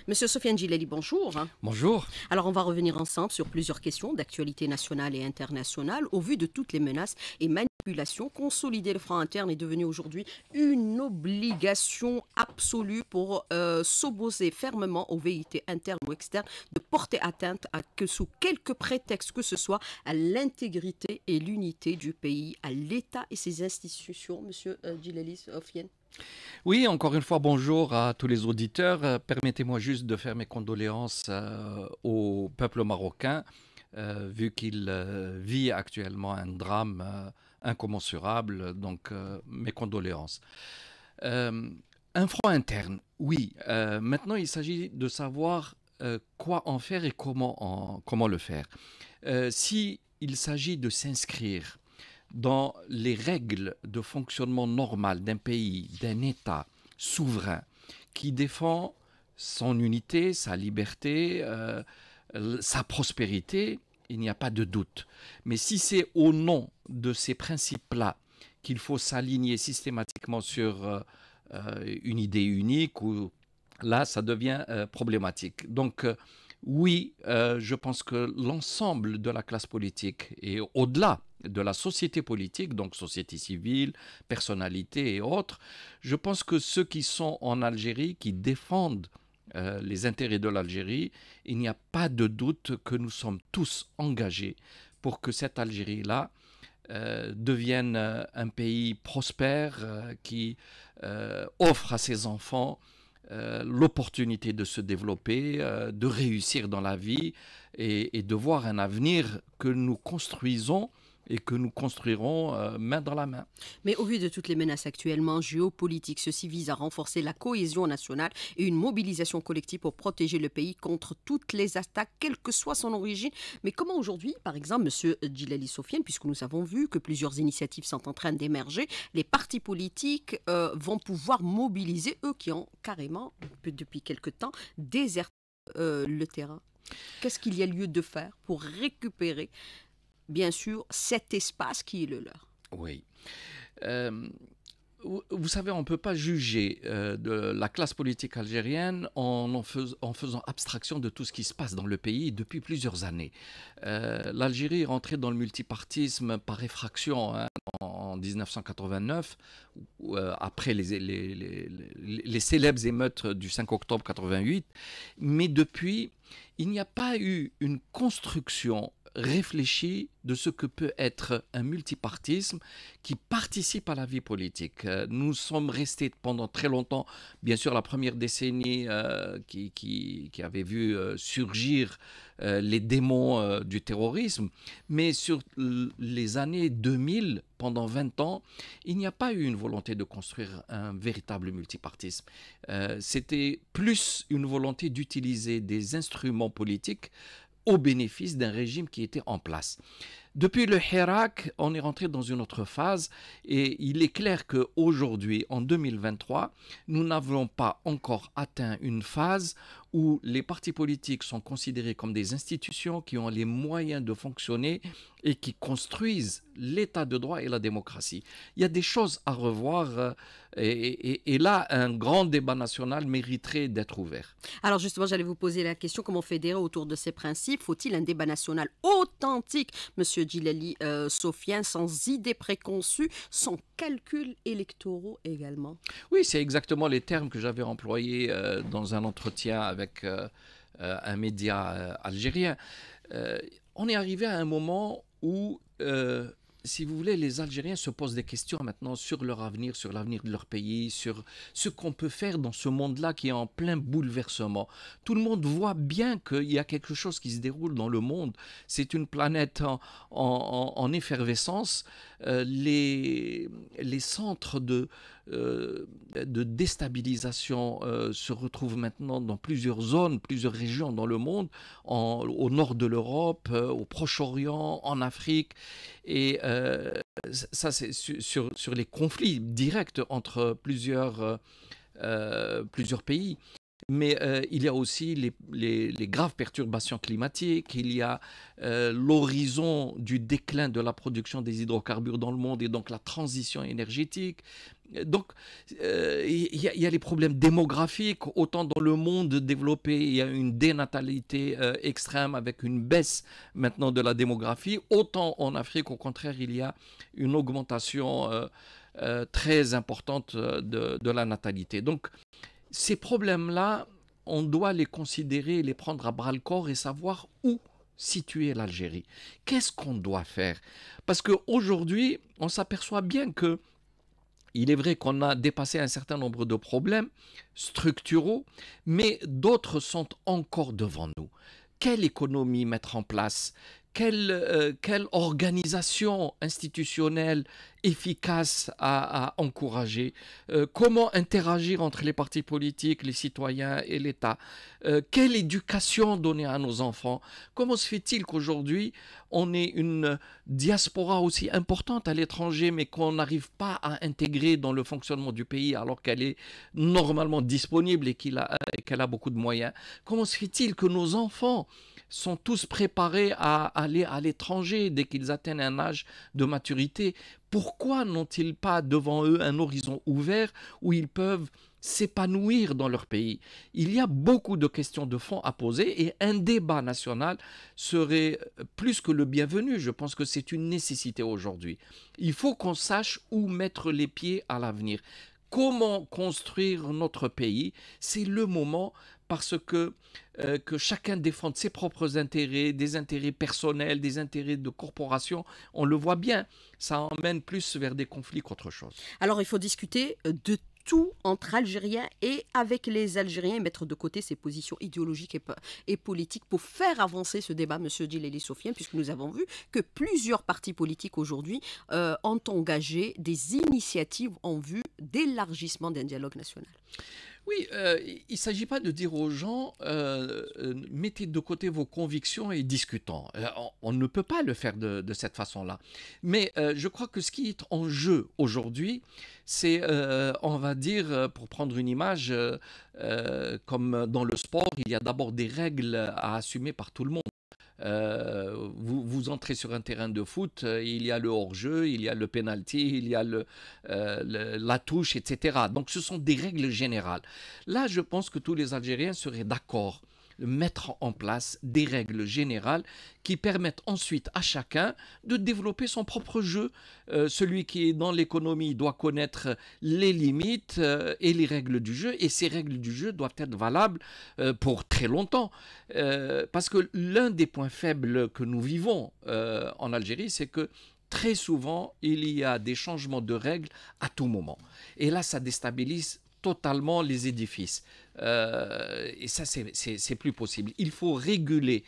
Monsieur Sofiane Djilali, bonjour. Bonjour. Alors, on va revenir ensemble sur plusieurs questions d'actualité nationale et internationale. Au vu de toutes les menaces et manipulations, consolider le franc interne est devenu aujourd'hui une obligation absolue pour s'opposer fermement aux velléités internes ou externes de porter atteinte à que sous quelque prétexte que ce soit à l'intégrité et l'unité du pays, à l'État et ses institutions. Monsieur Djilali Sofiane. Oui, encore une fois, bonjour à tous les auditeurs. Permettez-moi juste de faire mes condoléances au peuple marocain, vu qu'il vit actuellement un drame incommensurable. Donc, mes condoléances. Un front interne, oui. Maintenant, il s'agit de savoir quoi en faire et comment le faire. Si il s'agit de s'inscrire dans les règles de fonctionnement normal d'un pays, d'un État souverain qui défend son unité, sa liberté, sa prospérité, il n'y a pas de doute. Mais si c'est au nom de ces principes-là qu'il faut s'aligner systématiquement sur une idée unique, là, ça devient problématique. Donc, oui, je pense que l'ensemble de la classe politique et au-delà de la société politique, donc société civile, personnalités et autres, je pense que ceux qui sont en Algérie, qui défendent les intérêts de l'Algérie, il n'y a pas de doute que nous sommes tous engagés pour que cette Algérie-là devienne un pays prospère qui offre à ses enfants l'opportunité de se développer, de réussir dans la vie et de voir un avenir que nous construisons et que nous construirons main dans la main. Mais au vu de toutes les menaces actuellement géopolitiques, ceci vise à renforcer la cohésion nationale et une mobilisation collective pour protéger le pays contre toutes les attaques, quelle que soit son origine. Mais comment aujourd'hui, par exemple, Monsieur Djilali Sofiane, puisque nous avons vu que plusieurs initiatives sont en train d'émerger, les partis politiques vont pouvoir mobiliser, eux qui ont carrément, depuis quelque temps, déserté le terrain. Qu'est-ce qu'il y a lieu de faire pour récupérer bien sûr, cet espace qui est le leur? Oui. Vous savez, on ne peut pas juger de la classe politique algérienne en faisant abstraction de tout ce qui se passe dans le pays depuis plusieurs années. L'Algérie est rentrée dans le multipartisme par effraction en 1989, après les célèbres émeutes du 5 octobre 88. Mais depuis, il n'y a pas eu une construction réfléchi de ce que peut être un multipartisme qui participe à la vie politique. Nous sommes restés pendant très longtemps, bien sûr la première décennie qui avait vu surgir les démons du terrorisme, mais sur les années 2000, pendant 20 ans, il n'y a pas eu une volonté de construire un véritable multipartisme. C'était plus une volonté d'utiliser des instruments politiques au bénéfice d'un régime qui était en place. Depuis le Hirak, on est rentré dans une autre phase et il est clair qu'aujourd'hui, en 2023, nous n'avons pas encore atteint une phase où les partis politiques sont considérés comme des institutions qui ont les moyens de fonctionner et qui construisent l'état de droit et la démocratie. Il y a des choses à revoir et là, un grand débat national mériterait d'être ouvert. Alors justement, j'allais vous poser la question, comment fédérer autour de ces principes? Faut-il un débat national authentique, Monsieur Djilali Sofiane, sans idées préconçues, sans calculs électoraux également? Oui, c'est exactement les termes que j'avais employés dans un entretien avec un média algérien. On est arrivé à un moment où, si vous voulez, les Algériens se posent des questions maintenant sur leur avenir, sur l'avenir de leur pays, sur ce qu'on peut faire dans ce monde-là qui est en plein bouleversement. Tout le monde voit bien qu'il y a quelque chose qui se déroule dans le monde. C'est une planète en effervescence. Les centres de déstabilisation se retrouvent maintenant dans plusieurs zones, plusieurs régions dans le monde, au nord de l'Europe, au Proche-Orient, en Afrique. Et ça, c'est sur les conflits directs entre plusieurs pays. Mais il y a aussi les graves perturbations climatiques, il y a l'horizon du déclin de la production des hydrocarbures dans le monde et donc la transition énergétique, Donc, il y a les problèmes démographiques. Autant dans le monde développé, il y a une dénatalité extrême avec une baisse maintenant de la démographie. Autant en Afrique, au contraire, il y a une augmentation très importante de la natalité. Donc, ces problèmes-là, on doit les considérer, les prendre à bras-le-corps et savoir où situer l'Algérie. Qu'est-ce qu'on doit faire? Parce qu'aujourd'hui, on s'aperçoit bien que il est vrai qu'on a dépassé un certain nombre de problèmes structuraux, mais d'autres sont encore devant nous. Quelle économie mettre en place? Quelle organisation institutionnelle efficace à encourager? Comment interagir entre les partis politiques, les citoyens et l'État? Quelle éducation donner à nos enfants? Comment se fait-il qu'aujourd'hui, on ait une diaspora aussi importante à l'étranger, mais qu'on n'arrive pas à intégrer dans le fonctionnement du pays alors qu'elle est normalement disponible et qu'elle a beaucoup de moyens? Comment se fait-il que nos enfants sont tous préparés à aller à l'étranger dès qu'ils atteignent un âge de maturité? Pourquoi n'ont-ils pas devant eux un horizon ouvert où ils peuvent s'épanouir dans leur pays? Il y a beaucoup de questions de fond à poser et un débat national serait plus que le bienvenu. Je pense que c'est une nécessité aujourd'hui. Il faut qu'on sache où mettre les pieds à l'avenir. Comment construire notre pays? C'est le moment parce que chacun défende ses propres intérêts, des intérêts personnels, des intérêts de corporation. On le voit bien, ça emmène plus vers des conflits qu'autre chose. Alors, il faut discuter de tout entre Algériens et avec les Algériens et mettre de côté ces positions idéologiques et politiques pour faire avancer ce débat, Monsieur Djilali Sofiane, puisque nous avons vu que plusieurs partis politiques aujourd'hui ont engagé des initiatives en vue d'élargissement d'un dialogue national. Oui, il ne s'agit pas de dire aux gens mettez de côté vos convictions et discutons. On ne peut pas le faire de cette façon-là. Mais je crois que ce qui est en jeu aujourd'hui, c'est, on va dire, pour prendre une image, comme dans le sport, il y a d'abord des règles à assumer par tout le monde. Vous entrez sur un terrain de foot, il y a le hors-jeu, il y a le penalty, il y a la touche, etc. Donc ce sont des règles générales. Là, je pense que tous les Algériens seraient d'accord de mettre en place des règles générales qui permettent ensuite à chacun de développer son propre jeu. Celui qui est dans l'économie doit connaître les limites et les règles du jeu, et ces règles du jeu doivent être valables pour très longtemps. Parce que l'un des points faibles que nous vivons en Algérie, c'est que très souvent, il y a des changements de règles à tout moment. Et là, ça déstabilise totalement les édifices. Et ça, c'est plus possible. Il faut réguler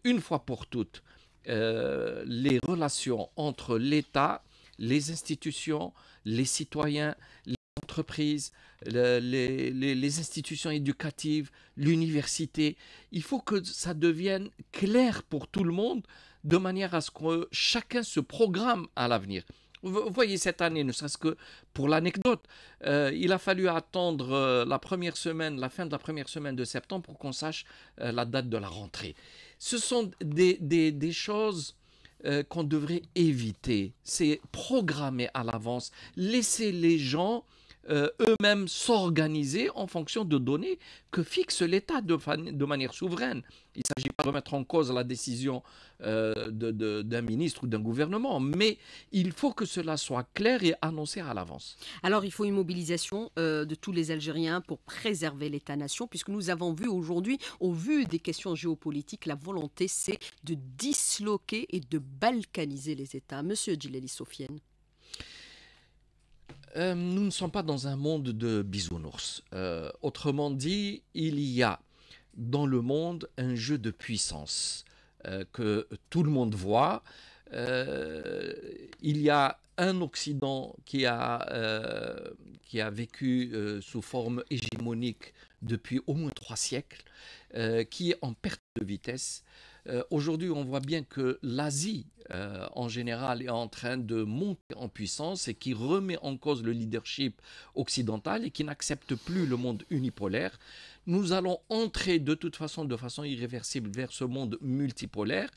une fois pour toutes les relations entre l'État, les institutions, les citoyens, les entreprises, les institutions éducatives, l'université. Il faut que ça devienne clair pour tout le monde de manière à ce que chacun se programme à l'avenir. Vous voyez, cette année, ne serait-ce que pour l'anecdote, il a fallu attendre la fin de la première semaine de septembre pour qu'on sache la date de la rentrée. Ce sont des choses qu'on devrait éviter. C'est programmer à l'avance, laisser les gens eux-mêmes s'organiser en fonction de données que fixe l'État de manière souveraine. Il ne s'agit pas de remettre en cause la décision d'un ministre ou d'un gouvernement, mais il faut que cela soit clair et annoncé à l'avance. Alors, il faut une mobilisation de tous les Algériens pour préserver l'État-nation, puisque nous avons vu aujourd'hui, au vu des questions géopolitiques, la volonté, c'est de disloquer et de balkaniser les États. Monsieur Djilali Sofiane. Nous ne sommes pas dans un monde de bisounours. Autrement dit, il y a dans le monde un jeu de puissance que tout le monde voit. Il y a un Occident qui a vécu sous forme hégémonique depuis au moins 3 siècles, qui est en perte de vitesse. Aujourd'hui, on voit bien que l'Asie, en général, est en train de monter en puissance et qui remet en cause le leadership occidental et qui n'accepte plus le monde unipolaire. Nous allons entrer de façon irréversible vers ce monde multipolaire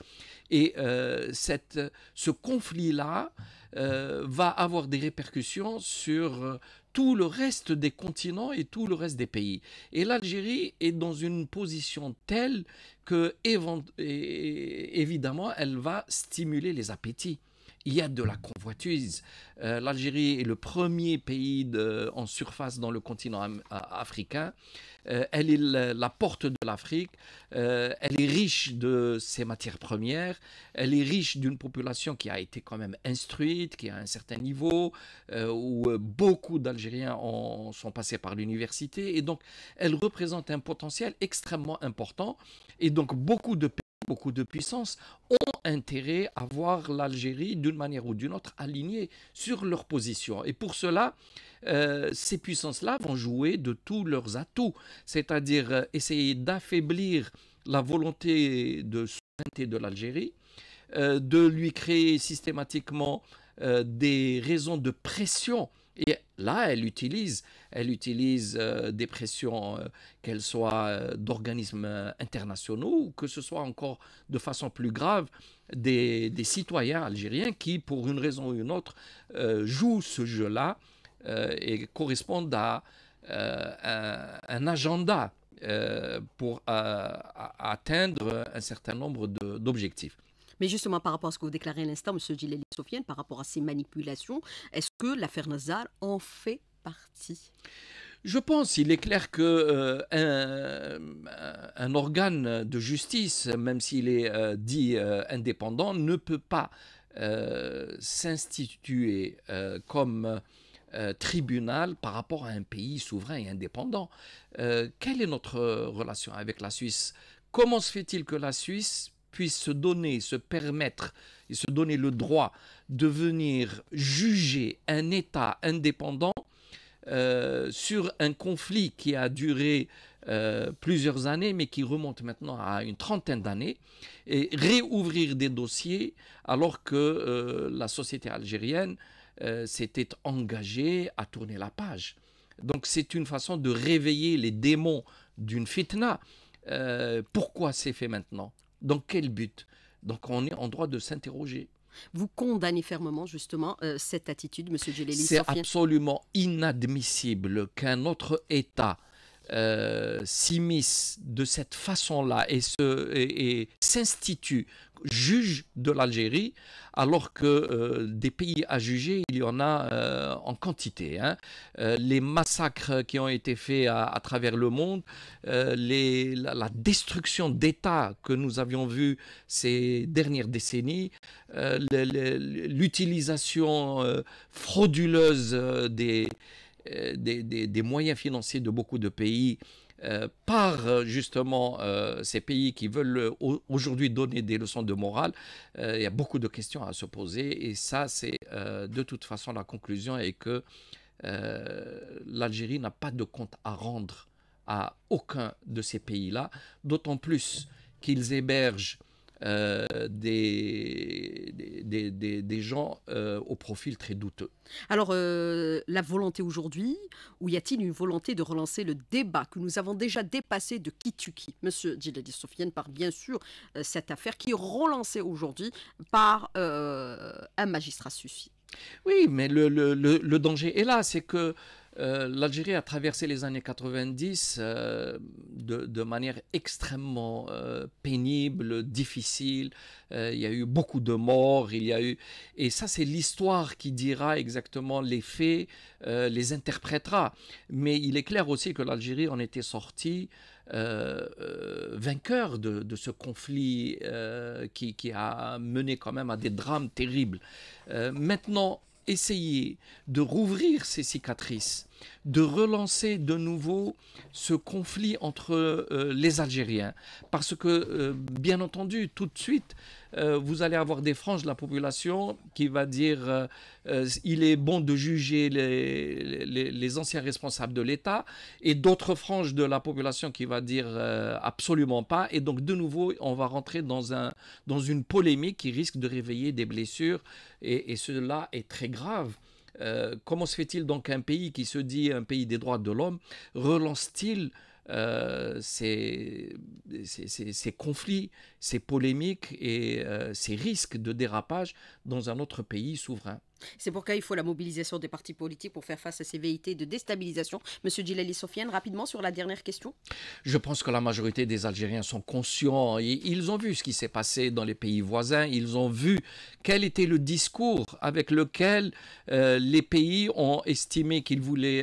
et ce conflit-là va avoir des répercussions sur tout le reste des continents et tout le reste des pays. Et l'Algérie est dans une position telle que, évidemment, elle va stimuler les appétits. Il y a de la convoitise. L'Algérie est le premier pays en surface dans le continent africain. Elle est la porte de l'Afrique. Elle est riche de ses matières premières. Elle est riche d'une population qui a été quand même instruite, qui a un certain niveau, où beaucoup d'Algériens sont passés par l'université. Et donc, elle représente un potentiel extrêmement important. Et donc, beaucoup de puissances ont intérêt à voir l'Algérie, d'une manière ou d'une autre, alignée sur leur position. Et pour cela, ces puissances-là vont jouer de tous leurs atouts, c'est-à-dire essayer d'affaiblir la volonté de souveraineté de l'Algérie, de lui créer systématiquement des raisons de pression. Et là, elle utilise des pressions, qu'elles soient d'organismes internationaux ou que ce soit encore de façon plus grave des citoyens algériens qui, pour une raison ou une autre, jouent ce jeu-là et correspondent à un agenda pour atteindre un certain nombre d'objectifs. Mais justement, par rapport à ce que vous déclarez à l'instant, M. Djilali Sofiane, par rapport à ces manipulations, est-ce que l'affaire Nazar en fait partie? Je pense, il est clair que un organe de justice, même s'il est dit indépendant, ne peut pas s'instituer comme tribunal par rapport à un pays souverain et indépendant. Quelle est notre relation avec la Suisse? Comment se fait-il que la Suisse puisse se permettre et se donner le droit de venir juger un État indépendant sur un conflit qui a duré plusieurs années, mais qui remonte maintenant à une trentaine d'années, et réouvrir des dossiers alors que la société algérienne s'était engagée à tourner la page. Donc c'est une façon de réveiller les démons d'une fitna. Pourquoi c'est fait maintenant? Dans quel but? Donc on est en droit de s'interroger. Vous condamnez fermement justement cette attitude, M. Djilali C'est Sofiane? absolument inadmissible qu'un autre État s'immisce de cette façon-là et s'institue juge de l'Algérie, alors que des pays à juger, il y en a en quantité. Hein. Les massacres qui ont été faits à travers le monde, la destruction d'États que nous avions vu ces dernières décennies, l'utilisation frauduleuse des moyens financiers de beaucoup de pays par justement ces pays qui veulent aujourd'hui donner des leçons de morale. Il y a beaucoup de questions à se poser et ça c'est de toute façon la conclusion est que l'Algérie n'a pas de compte à rendre à aucun de ces pays-là, d'autant plus qu'ils hébergent des gens au profil très douteux. Alors, la volonté aujourd'hui, ou y a-t-il une volonté de relancer le débat que nous avons déjà dépassé de qui tue qui? Monsieur Djilali Sofiane par bien sûr cette affaire qui est relancée aujourd'hui par un magistrat suisse. Oui, mais le danger est là, c'est que l'Algérie a traversé les années 90 de manière extrêmement pénible, difficile. Il y a eu beaucoup de morts, et ça c'est l'histoire qui dira exactement les faits, les interprétera. Mais il est clair aussi que l'Algérie en était sortie vainqueur de ce conflit qui a mené quand même à des drames terribles. Maintenant, essayer de rouvrir ces cicatrices de relancer de nouveau ce conflit entre les Algériens. Parce que, bien entendu, tout de suite, vous allez avoir des franges de la population qui va dire il est bon de juger les anciens responsables de l'État, et d'autres franges de la population qui va dire absolument pas. Et donc, de nouveau, on va rentrer dans une polémique qui risque de réveiller des blessures, et cela est très grave. Comment se fait-il donc qu'un pays qui se dit un pays des droits de l'homme relance-t-il ces conflits, ces polémiques et ces risques de dérapage dans un autre pays souverain? C'est pourquoi il faut la mobilisation des partis politiques pour faire face à ces velléités de déstabilisation. Monsieur Djilali Sofiane, rapidement sur la dernière question. Je pense que la majorité des Algériens sont conscients. Ils ont vu ce qui s'est passé dans les pays voisins. Ils ont vu quel était le discours avec lequel les pays ont estimé qu'ils voulaient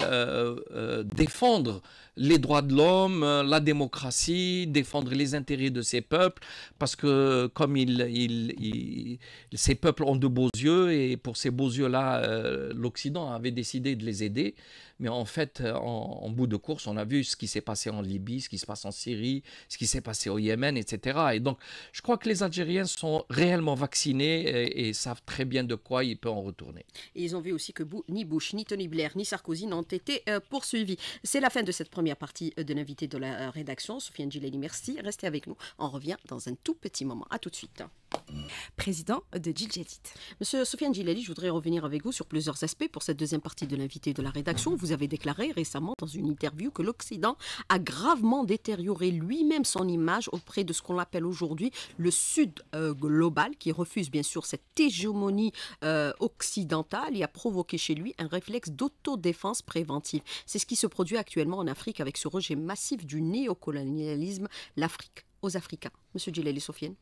défendre les droits de l'homme, la démocratie, défendre les intérêts de ces peuples, parce que comme ces peuples ont de beaux yeux, et pour ces beaux yeux-là, l'Occident avait décidé de les aider. Mais en fait, en bout de course, on a vu ce qui s'est passé en Libye, ce qui se passe en Syrie, ce qui s'est passé au Yémen, etc. Et donc, je crois que les Algériens sont réellement vaccinés et savent très bien de quoi ils peuvent en retourner. Et ils ont vu aussi que ni Bush, ni Tony Blair, ni Sarkozy n'ont été poursuivis. C'est la fin de cette première partie de l'invité de la rédaction. Sofiane Djilali, merci. Restez avec nous. On revient dans un tout petit moment. À tout de suite. Président de Djidjadid. Monsieur Sofiane Djilali, je voudrais revenir avec vous sur plusieurs aspects pour cette deuxième partie de l'invité de la rédaction. Vous avez déclaré récemment dans une interview que l'Occident a gravement détérioré lui-même son image auprès de ce qu'on appelle aujourd'hui le Sud global, qui refuse bien sûr cette hégémonie occidentale et a provoqué chez lui un réflexe d'autodéfense préventive. C'est ce qui se produit actuellement en Afrique avec ce rejet massif du néocolonialisme, l'Afrique aux Africains. Monsieur Djilali Sofiane.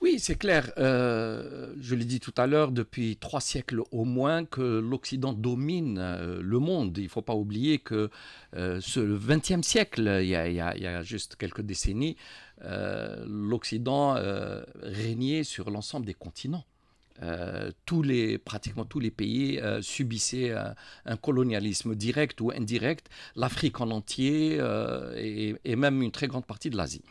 Oui, c'est clair. Je l'ai dit tout à l'heure, depuis 3 siècles au moins que l'Occident domine le monde. Il ne faut pas oublier que ce 20e siècle, il y a juste quelques décennies, l'Occident régnait sur l'ensemble des continents. Pratiquement tous les pays subissaient un colonialisme direct ou indirect, l'Afrique en entier et même une très grande partie de l'Asie.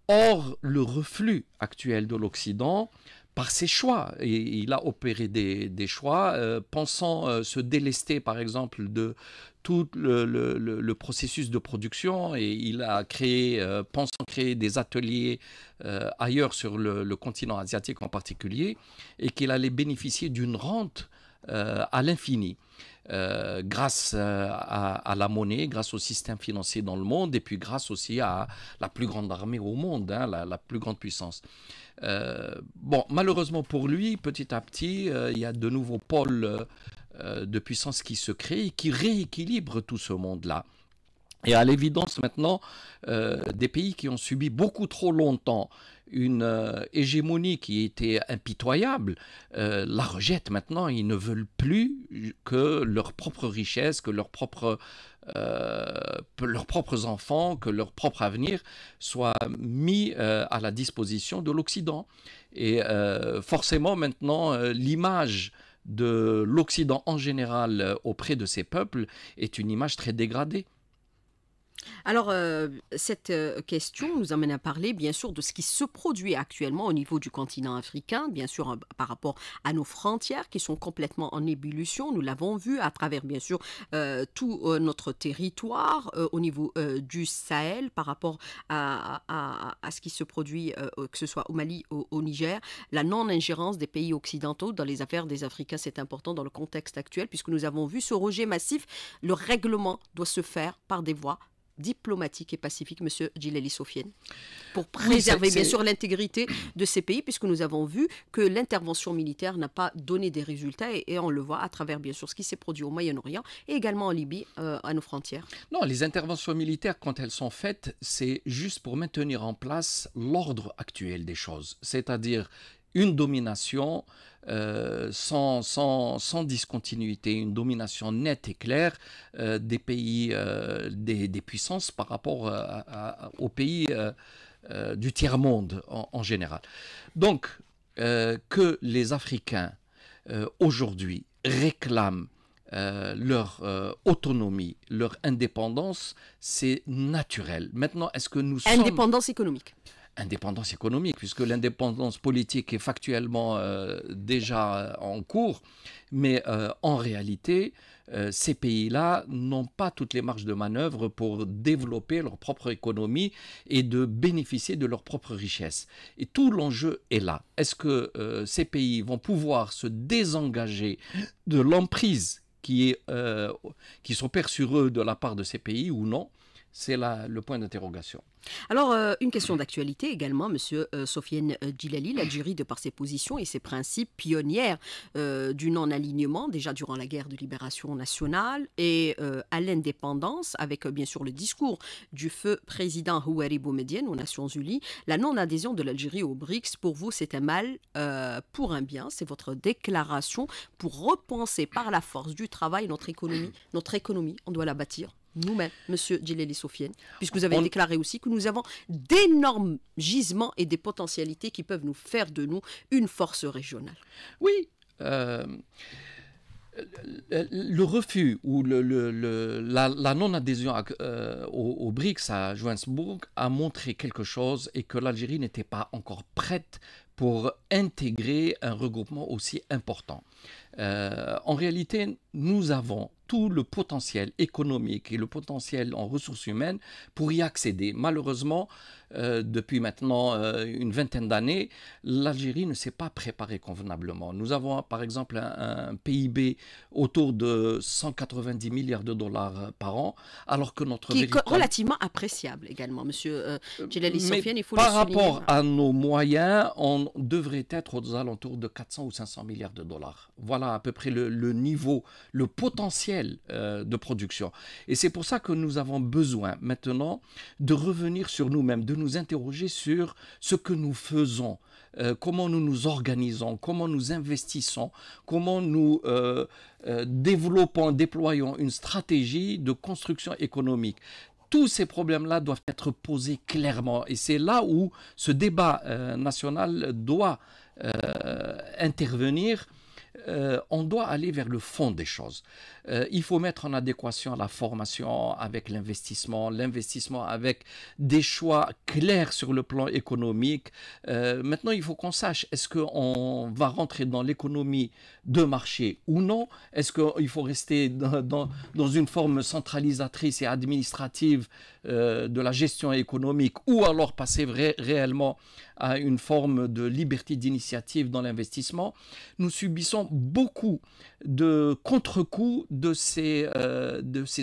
Or, le reflux actuel de l'Occident, par ses choix, et il a opéré des choix, pensant se délester par exemple de tout le processus de production, et il a pensant créer des ateliers ailleurs sur le continent asiatique en particulier, et qu'il allait bénéficier d'une rente à l'infini. Grâce à la monnaie, grâce au système financier dans le monde, et puis grâce aussi à la plus grande armée au monde, hein, la plus grande puissance. Malheureusement pour lui, petit à petit, il y a de nouveaux pôles de puissance qui se créent et qui rééquilibrent tout ce monde-là. Et à l'évidence maintenant, des pays qui ont subi beaucoup trop longtemps une hégémonie qui était impitoyable, la rejettent maintenant. Ils ne veulent plus que leur propre richesse, que leurs propres enfants, que leur propre avenir soit mis à la disposition de l'Occident. Et forcément maintenant, l'image de l'Occident en général auprès de ces peuples est une image très dégradée. Alors, cette question nous amène à parler, bien sûr, de ce qui se produit actuellement au niveau du continent africain, bien sûr, par rapport à nos frontières qui sont complètement en ébullition. Nous l'avons vu à travers, bien sûr, tout notre territoire, au niveau du Sahel, par rapport à ce qui se produit, que ce soit au Mali, au Niger. La non-ingérence des pays occidentaux dans les affaires des Africains, c'est important dans le contexte actuel, puisque nous avons vu ce rejet massif. Le règlement doit se faire par des voies diplomatique et pacifique, Monsieur Djilali Sofiane, pour préserver bien sûr l'intégrité de ces pays, puisque nous avons vu que l'intervention militaire n'a pas donné des résultats, et on le voit à travers bien sûr ce qui s'est produit au Moyen-Orient et également en Libye, à nos frontières. Non, les interventions militaires, quand elles sont faites, c'est juste pour maintenir en place l'ordre actuel des choses, c'est-à-dire une domination sans discontinuité, une domination nette et claire des pays, des puissances par rapport aux pays du tiers-monde en général. Donc, que les Africains aujourd'hui réclament leur autonomie, leur indépendance, c'est naturel. Maintenant, est-ce que nous sommes... Indépendance économique. Indépendance économique, puisque l'indépendance politique est factuellement déjà en cours, mais en réalité, ces pays-là n'ont pas toutes les marges de manœuvre pour développer leur propre économie et de bénéficier de leur propre richesse. Et tout l'enjeu est là. Est-ce que ces pays vont pouvoir se désengager de l'emprise qui s'opère sur eux de la part de ces pays ou non? C'est là le point d'interrogation. Alors, une question d'actualité également, Monsieur Sofiane Djilali. L'Algérie, de par ses positions et ses principes pionnières du non-alignement, déjà durant la guerre de libération nationale et à l'indépendance, avec bien sûr le discours du feu président Houari Boumedienne aux Nations Unies, la non-adhésion de l'Algérie aux BRICS, pour vous, c'est un mal pour un bien. C'est votre déclaration pour repenser par la force du travail notre économie. Notre économie, on doit la bâtir nous-mêmes, Monsieur Djilali Sofiane, puisque vous avez déclaré aussi que nous avons d'énormes gisements et des potentialités qui peuvent nous faire de nous une force régionale. Oui, le refus ou la non-adhésion au BRICS à Johannesburg a montré quelque chose et que l'Algérie n'était pas encore prête pour intégrer un regroupement aussi important. En réalité, nous avons tout le potentiel économique et le potentiel en ressources humaines pour y accéder. Malheureusement, depuis maintenant une vingtaine d'années, l'Algérie ne s'est pas préparée convenablement. Nous avons par exemple un PIB autour de 190 milliards de dollars par an, alors que notre qui est relativement appréciable également, Monsieur Djilali Sofiane, il faut le souligner. Par rapport à nos moyens, on devrait être aux alentours de 400 ou 500 milliards de dollars. Voilà à peu près le niveau, le potentiel de production. Et c'est pour ça que nous avons besoin maintenant de revenir sur nous-mêmes, de nous interroger sur ce que nous faisons, comment nous nous organisons, comment nous investissons, comment nous développons, déployons une stratégie de construction économique. Tous ces problèmes-là doivent être posés clairement. Et c'est là où ce débat national doit intervenir. On doit aller vers le fond des choses. Il faut mettre en adéquation la formation avec l'investissement avec des choix clairs sur le plan économique. Maintenant, il faut qu'on sache, est-ce qu'on va rentrer dans l'économie de marché ou non? Est-ce qu'il faut rester dans une forme centralisatrice et administrative de la gestion économique ou alors passer réellement à une forme de liberté d'initiative dans l'investissement? Nous subissons beaucoup de contre-coups de ces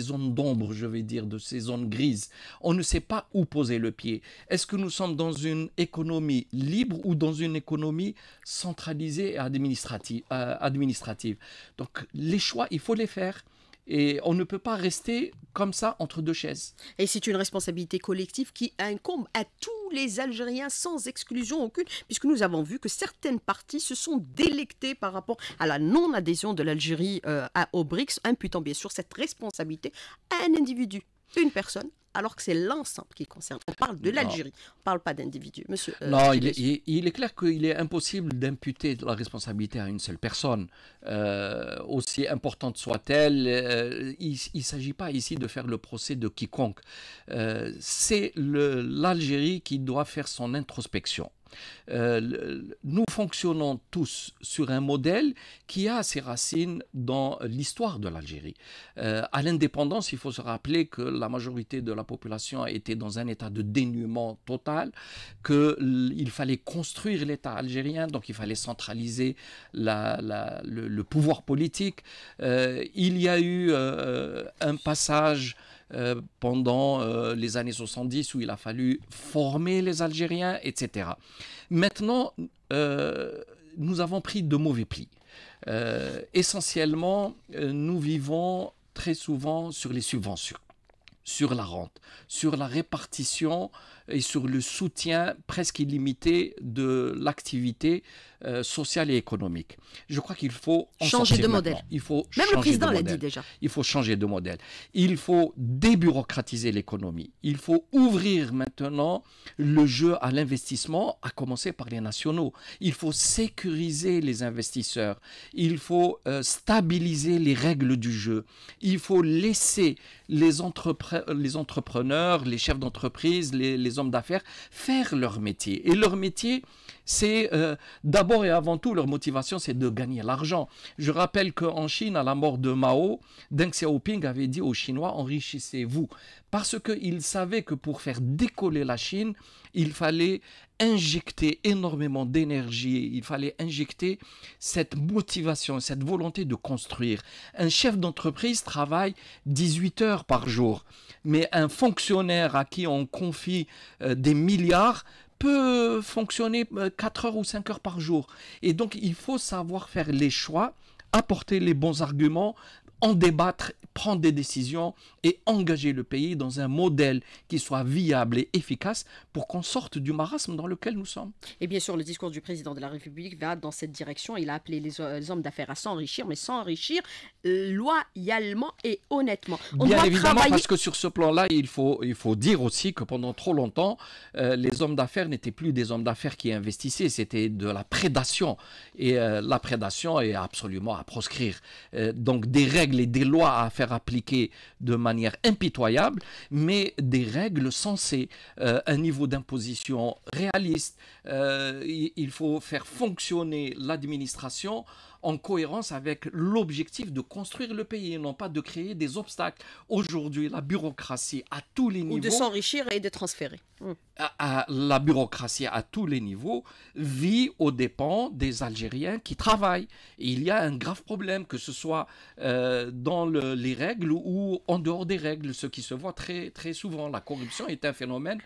zones d'ombre, je vais dire, de ces zones grises. On ne sait pas où poser le pied. Est-ce que nous sommes dans une économie libre ou dans une économie centralisée et administrative? Donc les choix, il faut les faire. Et on ne peut pas rester comme ça entre deux chaises. Et c'est une responsabilité collective qui incombe à tous les Algériens sans exclusion aucune, puisque nous avons vu que certaines parties se sont délectées par rapport à la non-adhésion de l'Algérie au BRICS, imputant bien sûr cette responsabilité à un individu, une personne, alors que c'est l'ensemble qui concerne. On parle de l'Algérie, on ne parle pas d'individus. Monsieur. Non, il est clair qu'il est impossible d'imputer la responsabilité à une seule personne, aussi importante soit-elle. Il ne s'agit pas ici de faire le procès de quiconque. C'est l'Algérie qui doit faire son introspection. Nous fonctionnons tous sur un modèle qui a ses racines dans l'histoire de l'Algérie. À l'indépendance, il faut se rappeler que la majorité de la population était dans un état de dénuement total, qu'il fallait construire l'État algérien, donc il fallait centraliser le pouvoir politique. Il y a eu un passage pendant les années 70 où il a fallu former les Algériens, etc. Maintenant, nous avons pris de mauvais plis. Essentiellement, nous vivons très souvent sur les subventions. sur la rente, sur la répartition et sur le soutien presque illimité de l'activité sociale et économique. Je crois qu'il faut en changer de sortir modèle. maintenant. Il faut Même le changer président de l'a dit modèle. déjà. Il faut changer de modèle. Il faut débureaucratiser l'économie. Il faut ouvrir maintenant le jeu à l'investissement, à commencer par les nationaux. Il faut sécuriser les investisseurs. Il faut stabiliser les règles du jeu. Il faut laisser les entrepreneurs, les chefs d'entreprise, les hommes d'affaires faire leur métier. Et leur métier, c'est d'abord et avant tout, leur motivation, c'est de gagner l'argent. Je rappelle qu'en Chine, à la mort de Mao, Deng Xiaoping avait dit aux Chinois, enrichissez-vous. Parce qu'il savait que pour faire décoller la Chine, il fallait injecter énormément d'énergie, il fallait injecter cette motivation, cette volonté de construire. Un chef d'entreprise travaille 18 heures par jour, mais un fonctionnaire à qui on confie des milliards peut fonctionner 4 heures ou 5 heures par jour. Et donc, il faut savoir faire les choix, apporter les bons arguments, en débattre, prendre des décisions et engager le pays dans un modèle qui soit viable et efficace pour qu'on sorte du marasme dans lequel nous sommes. Et bien sûr, le discours du président de la République va dans cette direction. Il a appelé les hommes d'affaires à s'enrichir, mais s'enrichir loyalement et honnêtement. On Bien doit évidemment, travailler... parce que sur ce plan-là, il faut dire aussi que pendant trop longtemps, les hommes d'affaires n'étaient plus des hommes d'affaires qui investissaient, c'était de la prédation. Et la prédation est absolument à proscrire. Donc des règles et des lois à faire appliquer de manière impitoyable, mais des règles sensées, un niveau d'imposition réaliste. Il faut faire fonctionner l'administration en cohérence avec l'objectif de construire le pays et non pas de créer des obstacles. Aujourd'hui, la bureaucratie à tous les niveaux... Ou de s'enrichir et de transférer. La bureaucratie à tous les niveaux vit aux dépens des Algériens qui travaillent. Et il y a un grave problème, que ce soit dans les règles ou en dehors des règles, ce qui se voit très, très souvent. La corruption est un phénomène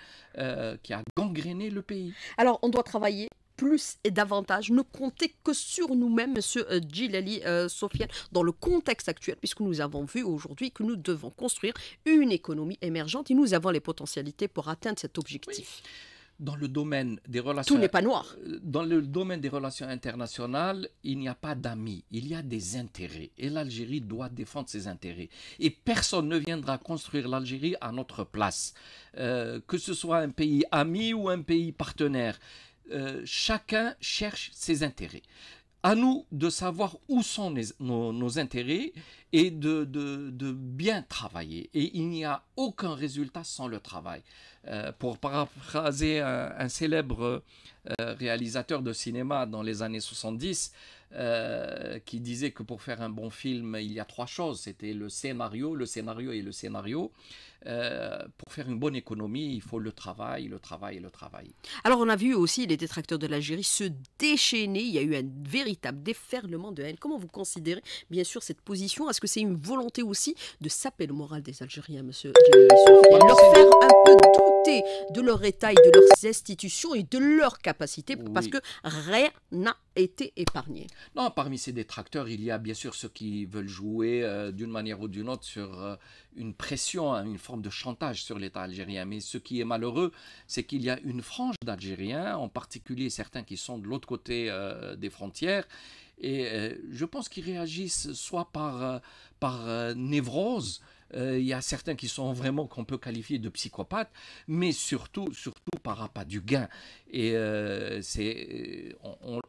qui a gangréné le pays. Alors, on doit travailler plus et davantage, ne compter que sur nous-mêmes, Monsieur Djilali Sofiane, dans le contexte actuel, puisque nous avons vu aujourd'hui que nous devons construire une économie émergente et nous avons les potentialités pour atteindre cet objectif. Oui. Dans le domaine des relations... Tout n'est pas noir. Dans le domaine des relations internationales, il n'y a pas d'amis, il y a des intérêts. Et l'Algérie doit défendre ses intérêts. Et personne ne viendra construire l'Algérie à notre place. Que ce soit un pays ami ou un pays partenaire. Chacun cherche ses intérêts. À nous de savoir où sont nos intérêts et de bien travailler. Et il n'y a aucun résultat sans le travail. Pour paraphraser un célèbre réalisateur de cinéma dans les années 70, qui disait que pour faire un bon film, il y a 3 choses. C'était le scénario et le scénario. Pour faire une bonne économie, il faut le travail, le travail et le travail. Alors, on a vu aussi les détracteurs de l'Algérie se déchaîner. Il y a eu un véritable déferlement de haine. Comment vous considérez, bien sûr, cette position? Est-ce que c'est une volonté aussi de saper le moral des Algériens, monsieur Djilali Sofiane, leur faire un peu douter de leur État et de leurs institutions et de leurs capacités, parce que rien n'a été épargné? Non, parmi ces détracteurs, il y a bien sûr ceux qui veulent jouer d'une manière ou d'une autre sur une pression, une forme de chantage sur l'État algérien. Mais ce qui est malheureux, c'est qu'il y a une frange d'Algériens, en particulier certains qui sont de l'autre côté des frontières, et je pense qu'ils réagissent soit par névrose. Il y a certains qui sont vraiment, qu'on peut qualifier de psychopathes, mais surtout par appât du gain. Et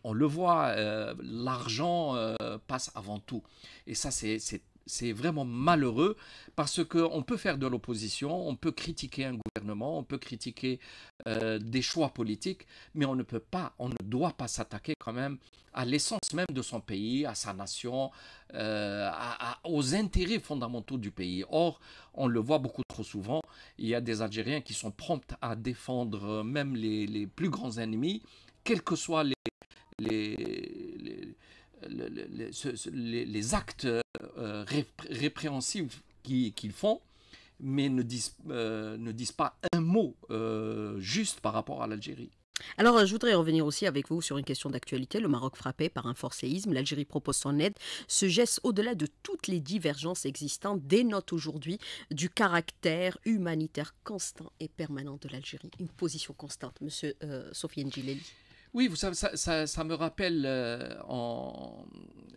on le voit, l'argent passe avant tout. Et ça, c'est vraiment malheureux, parce qu'on peut faire de l'opposition, on peut critiquer un gouvernement, on peut critiquer des choix politiques, mais on ne doit pas s'attaquer quand même à l'essence même de son pays, à sa nation, aux intérêts fondamentaux du pays. Or, on le voit beaucoup trop souvent, il y a des Algériens qui sont prompts à défendre même les plus grands ennemis, quels que soient les actes répréhensibles qu'ils font, mais ne disent pas un mot juste par rapport à l'Algérie. Alors, je voudrais revenir aussi avec vous sur une question d'actualité. Le Maroc frappé par un fort séisme, l'Algérie propose son aide. Ce geste, au-delà de toutes les divergences existantes, dénote aujourd'hui du caractère humanitaire constant et permanent de l'Algérie. Une position constante, Monsieur Sofiane Djileli. Oui, vous savez, ça me rappelle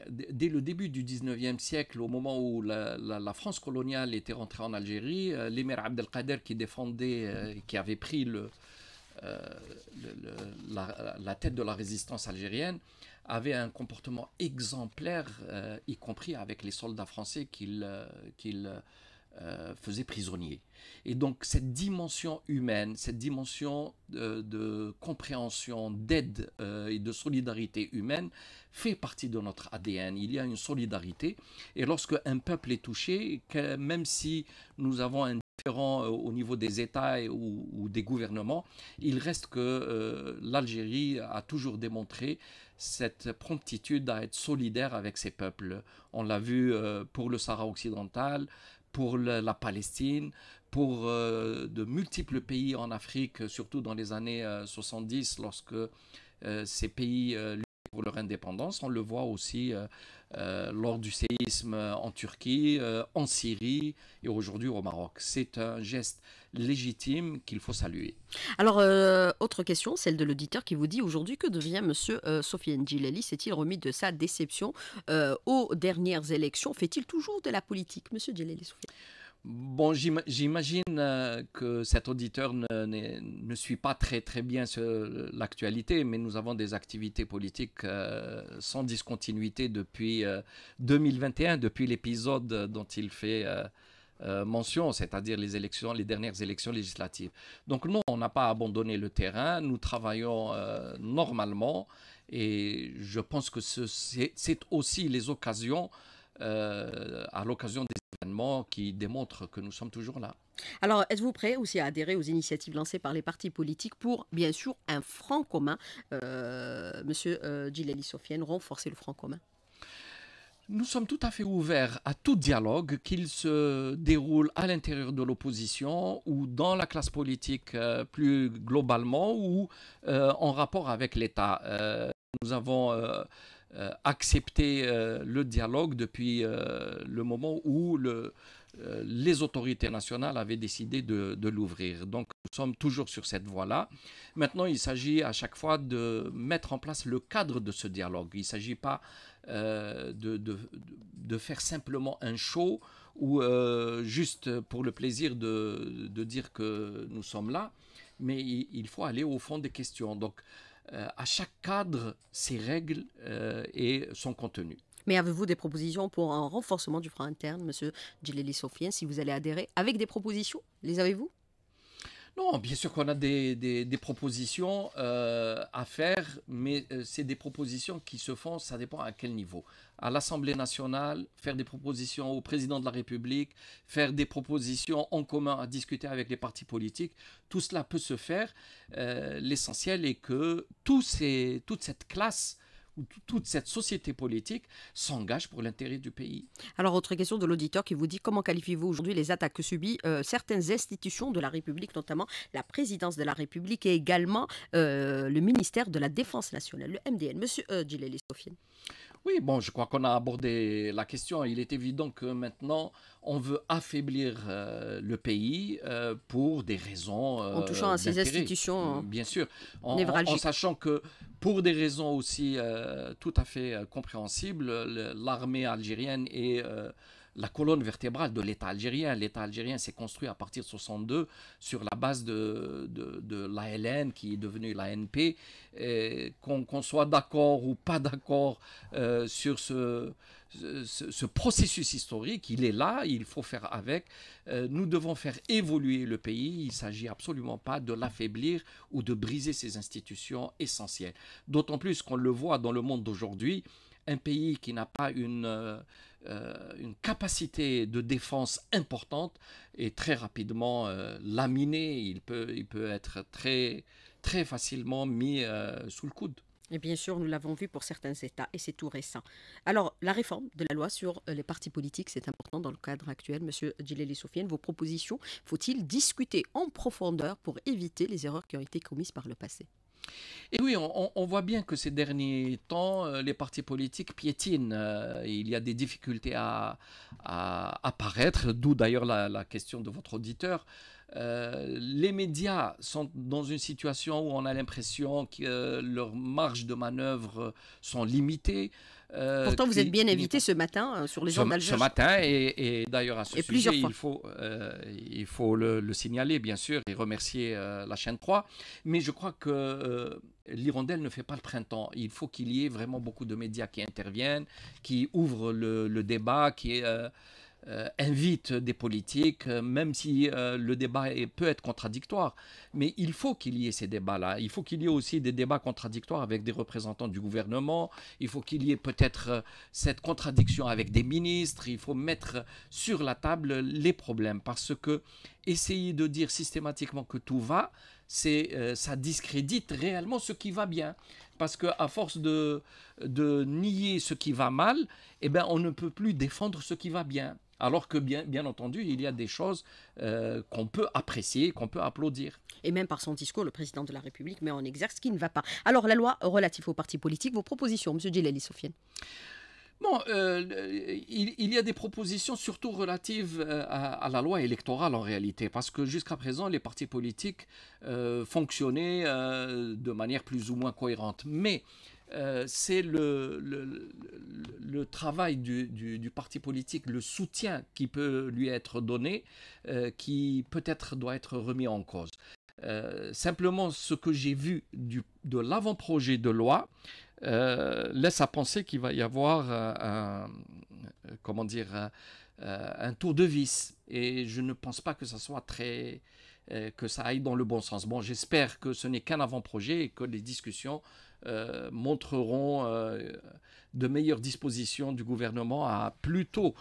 dès le début du 19e siècle, au moment où la France coloniale était rentrée en Algérie, l'émir Abdelkader qui avait pris euh, la tête de la résistance algérienne, avait un comportement exemplaire, y compris avec les soldats français qu'il faisait prisonniers. Et donc cette dimension humaine, cette dimension de compréhension, d'aide et de solidarité humaine fait partie de notre ADN. Il y a une solidarité. Et lorsque un peuple est touché, même si nous avons un différent au niveau des États ou des gouvernements, il reste que l'Algérie a toujours démontré cette promptitude à être solidaire avec ses peuples. On l'a vu pour le Sahara occidental, pour la Palestine, pour de multiples pays en Afrique, surtout dans les années 70, lorsque ces pays luttent pour leur indépendance. On le voit aussi lors du séisme en Turquie, en Syrie et aujourd'hui au Maroc. C'est un geste légitime qu'il faut saluer. Alors, autre question, celle de l'auditeur qui vous dit aujourd'hui que devient Monsieur Sofiane Djileli? S'est-il remis de sa déception aux dernières élections? Fait-il toujours de la politique, Monsieur Djileli Sofiane? Bon, j'imagine que cet auditeur ne suit pas très très bien l'actualité, mais nous avons des activités politiques sans discontinuité depuis 2021, depuis l'épisode dont il fait mention, c'est-à-dire les dernières élections législatives. Donc non, on n'a pas abandonné le terrain, nous travaillons normalement et je pense que c'est aussi les occasions, à l'occasion des événements qui démontrent que nous sommes toujours là. Alors, êtes-vous prêt aussi à adhérer aux initiatives lancées par les partis politiques pour, bien sûr, un front commun, Monsieur Djileli Sofiane, renforcer le front commun? Nous sommes tout à fait ouverts à tout dialogue, qu'il se déroule à l'intérieur de l'opposition ou dans la classe politique plus globalement ou en rapport avec l'État. Nous avons accepté le dialogue depuis le moment où les autorités nationales avaient décidé de l'ouvrir. Donc nous sommes toujours sur cette voie-là. Maintenant, il s'agit à chaque fois de mettre en place le cadre de ce dialogue. Il ne s'agit pas de faire simplement un show ou juste pour le plaisir de dire que nous sommes là, mais il faut aller au fond des questions. Donc à chaque cadre, ses règles et son contenu. Mais avez-vous des propositions pour un renforcement du front interne, Monsieur Djileli Sofiane, si vous allez adhérer avec des propositions? Les avez-vous? Non, bien sûr qu'on a des propositions à faire, mais c'est des propositions qui se font, ça dépend à quel niveau. À l'Assemblée nationale, faire des propositions au président de la République, faire des propositions en commun à discuter avec les partis politiques, tout cela peut se faire. L'essentiel est que toute cette classe où toute cette société politique s'engage pour l'intérêt du pays. Alors, autre question de l'auditeur qui vous dit comment qualifiez-vous aujourd'hui les attaques que subissent certaines institutions de la République, notamment la présidence de la République et également le ministère de la Défense nationale, le MDN. Monsieur Djileli Sofiane. Oui, bon, je crois qu'on a abordé la question. Il est évident que maintenant, on veut affaiblir le pays pour des raisons En touchant à ces d'intérêt. institutions Bien sûr, en névralgiques. sachant que pour des raisons aussi tout à fait compréhensibles, l'armée algérienne est la colonne vertébrale de l'État algérien. L'État algérien s'est construit à partir de 62 sur la base de l'ALN qui est devenue l'ANP. Qu'on soit d'accord ou pas d'accord sur ce processus historique, il est là, il faut faire avec. Nous devons faire évoluer le pays. Il ne s'agit absolument pas de l'affaiblir ou de briser ses institutions essentielles. D'autant plus qu'on le voit dans le monde d'aujourd'hui, un pays qui n'a pas une capacité de défense importante est très rapidement laminé. Il peut être très, très facilement mis sous le coude. Et bien sûr, nous l'avons vu pour certains États et c'est tout récent. Alors, la réforme de la loi sur les partis politiques, c'est important dans le cadre actuel. Monsieur Djileli Sofiane, vos propositions, faut-il discuter en profondeur pour éviter les erreurs qui ont été commises par le passé? Et oui, on voit bien que ces derniers temps, les partis politiques piétinent. Il y a des difficultés à apparaître, d'où d'ailleurs la question de votre auditeur. Les médias sont dans une situation où on a l'impression que leurs marges de manœuvre sont limitées. Pourtant, vous êtes bien invité ce matin sur les ondes d'Alger. Ce matin, et d'ailleurs à ce sujet, plusieurs fois. Il faut le signaler, bien sûr, et remercier la chaîne 3. Mais je crois que l'hirondelle ne fait pas le printemps. Il faut qu'il y ait vraiment beaucoup de médias qui interviennent, qui ouvrent le débat, qui invite des politiques, même si le débat peut être contradictoire. Mais il faut qu'il y ait ces débats-là. Il faut qu'il y ait aussi des débats contradictoires avec des représentants du gouvernement. Il faut qu'il y ait peut-être cette contradiction avec des ministres. Il faut mettre sur la table les problèmes. Parce que essayer de dire systématiquement que tout va, ça discrédite réellement ce qui va bien. Parce qu'à force de nier ce qui va mal, eh ben, on ne peut plus défendre ce qui va bien. Alors que bien entendu, il y a des choses qu'on peut apprécier, qu'on peut applaudir. Et même par son discours, le président de la République met en exergue ce qui ne va pas. Alors, la loi relative aux partis politiques, vos propositions, M. Djellali Sofiane. Bon, il y a des propositions surtout relatives à la loi électorale en réalité, parce que jusqu'à présent, les partis politiques fonctionnaient de manière plus ou moins cohérente. Mais c'est le travail du parti politique, le soutien qui peut lui être donné, qui peut-être doit être remis en cause. Simplement, ce que j'ai vu de l'avant-projet de loi laisse à penser qu'il va y avoir un tour de vis. Et je ne pense pas que ça soit que ça aille dans le bon sens. Bon, j'espère que ce n'est qu'un avant-projet et que les discussions montreront de meilleures dispositions du gouvernement à plutôt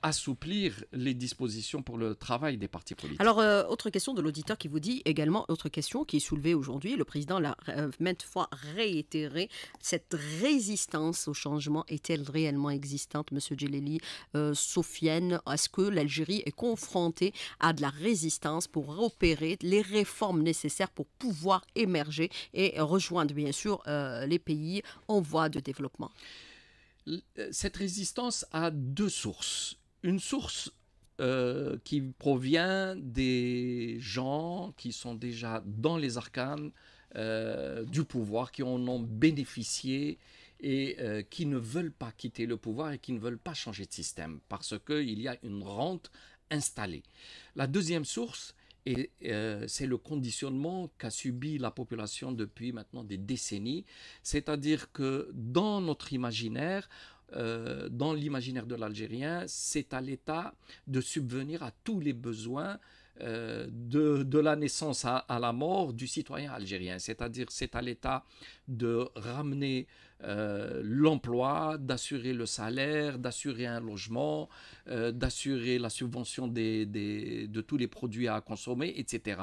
assouplir les dispositions pour le travail des partis politiques. Alors, autre question de l'auditeur qui vous dit également, autre question qui est soulevée aujourd'hui, le président l'a maintes fois réitéré, cette résistance au changement est-elle réellement existante, M. Djellali Sofiane? Est-ce que l'Algérie est confrontée à de la résistance pour opérer les réformes nécessaires pour pouvoir émerger et rejoindre bien sûr les pays en voie de développement? Cette résistance a deux sources. Une source qui provient des gens qui sont déjà dans les arcanes du pouvoir, qui en ont bénéficié et qui ne veulent pas quitter le pouvoir et qui ne veulent pas changer de système parce qu'il y a une rente installée. La deuxième source, et c'est le conditionnement qu'a subi la population depuis maintenant des décennies. C'est-à-dire que dans notre imaginaire, dans l'imaginaire de l'Algérien, c'est à l'État de subvenir à tous les besoins de la naissance à la mort du citoyen algérien. C'est-à-dire c'est à l'État de ramener l'emploi, d'assurer le salaire, d'assurer un logement, d'assurer la subvention de tous les produits à consommer, etc.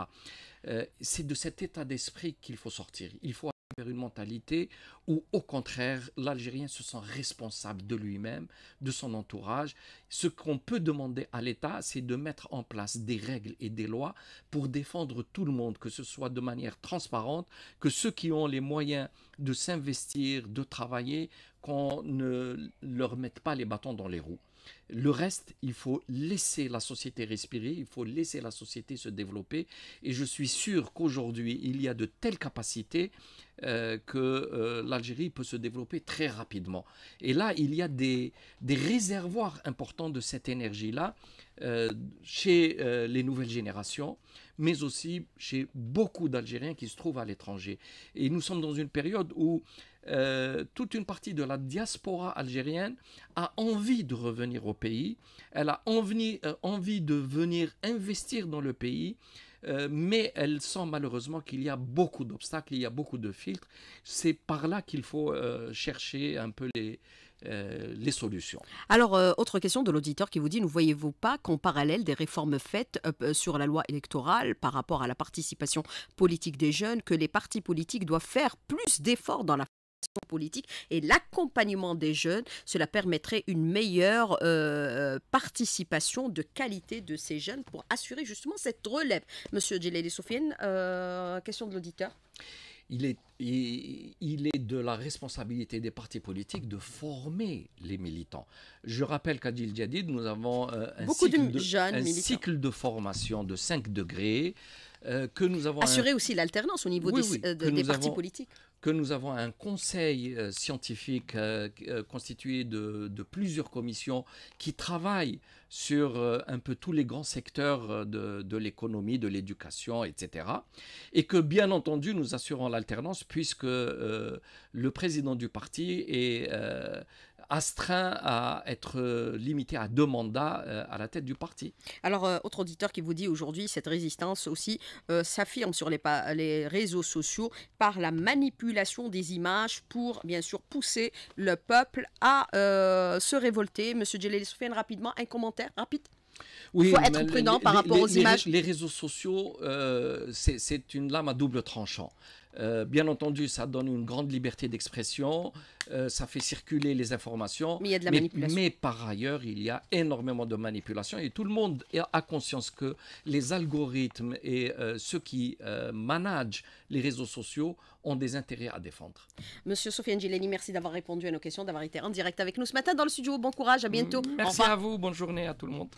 C'est de cet état d'esprit qu'il faut sortir. Il faut vers une mentalité où, au contraire, l'Algérien se sent responsable de lui-même, de son entourage. Ce qu'on peut demander à l'État, c'est de mettre en place des règles et des lois pour défendre tout le monde, que ce soit de manière transparente, que ceux qui ont les moyens de s'investir, de travailler, qu'on ne leur mette pas les bâtons dans les roues. Le reste, il faut laisser la société respirer, il faut laisser la société se développer. Et je suis sûr qu'aujourd'hui, il y a de telles capacités que l'Algérie peut se développer très rapidement. Et là, il y a des réservoirs importants de cette énergie-là chez les nouvelles générations, mais aussi chez beaucoup d'Algériens qui se trouvent à l'étranger. Et nous sommes dans une période où toute une partie de la diaspora algérienne a envie de revenir au pays, elle a envie de venir investir dans le pays, mais elle sent malheureusement qu'il y a beaucoup d'obstacles, il y a beaucoup de filtres. C'est par là qu'il faut chercher un peu les solutions. Alors, autre question de l'auditeur qui vous dit, ne voyez-vous pas qu'en parallèle des réformes faites sur la loi électorale par rapport à la participation politique des jeunes, que les partis politiques doivent faire plus d'efforts dans la politique et l'accompagnement des jeunes, cela permettrait une meilleure participation de qualité de ces jeunes pour assurer justement cette relève. Monsieur Djellali Sofiane, question de l'auditeur. il est de la responsabilité des partis politiques de former les militants. Je rappelle qu'à Djil Jadid, nous avons Beaucoup de jeunes un militants. cycle de formation de 5 degrés, que nous avons Assurer aussi l'alternance au niveau des partis politiques. Que nous avons un conseil scientifique constitué de plusieurs commissions qui travaillent sur un peu tous les grands secteurs de l'économie, de l'éducation, etc. Et que, bien entendu, nous assurons l'alternance puisque le président du parti est astreint à être limité à 2 mandats à la tête du parti. Alors, autre auditeur qui vous dit aujourd'hui, cette résistance aussi s'affirme sur les réseaux sociaux par la manipulation des images pour, bien sûr, pousser le peuple à se révolter. Monsieur Djellali Soufiane, rapidement, un commentaire rapide. Oui, il faut être prudent par rapport aux images. Les réseaux sociaux, c'est une lame à double tranchant. Bien entendu, ça donne une grande liberté d'expression, ça fait circuler les informations. Mais il y a de la manipulation. Mais par ailleurs, il y a énormément de manipulation et tout le monde a conscience que les algorithmes et ceux qui managent les réseaux sociaux ont des intérêts à défendre. Monsieur Soufiane Djellali, merci d'avoir répondu à nos questions, d'avoir été en direct avec nous ce matin dans le studio. Bon courage, à bientôt. Merci à vous, bonne journée à tout le monde.